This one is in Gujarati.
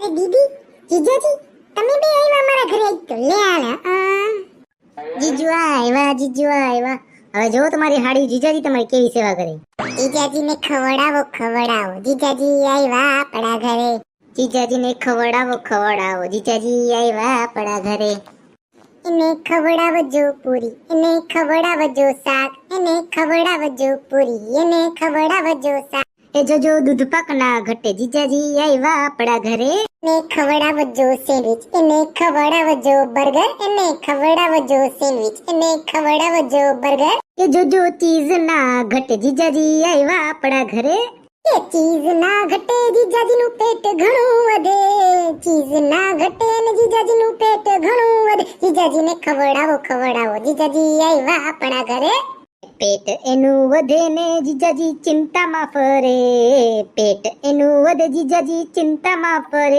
દીદી, જીજાજી, તમે બે આવ્યા મારા ઘરે તો લે આલા. જીજુ આવ્યા, જીજુ આવ્યા. હવે જો તમારી હાડી જીજાજી તમારી કેવી સેવા કરે. જીજાજીને ખવડાવો, ખવડાવો. જીજાજી આવ્યા આપણા ઘરે. જીજાજીને ખવડાવો, ખવડાવો. જીજાજી આવ્યા આપણા ઘરે. એને ખવડાવજો પૂરી, એને ખવડાવજો શાક, એને ખવડાવજો પૂરી, એને ખવડાવજો શાક. એ જોજો દૂધ પાક ના ઘટે, જીજાજી આવ્યા આપણા ઘરે. એને ખવડાવજો સેન્ડવિચ, એને ખવડાવજો બર્ગર, એને ખવડાવજો સેન્ડવિચ, એને ખવડાવજો બર્ગર. એ જોજો ચીઝ ના ઘટે, જીજાજી આવ્યા આપણા ઘરે. એ ચીઝ ના ઘટે, જીજાજીનું પેટ ઘણું વધે. ચીઝ ના ઘટે ને જીજાજીનું પેટ ઘણું વધે. જીજાજીને ખવડાવો, ખવડાવો. જીજાજી આવ્યા આપણા ઘરે. પેટ એનું વધે ને જીજાજી ચિંતામાં ફરે. પેટ એનું વધે, જીજાજી ચિંતામાં ફરે.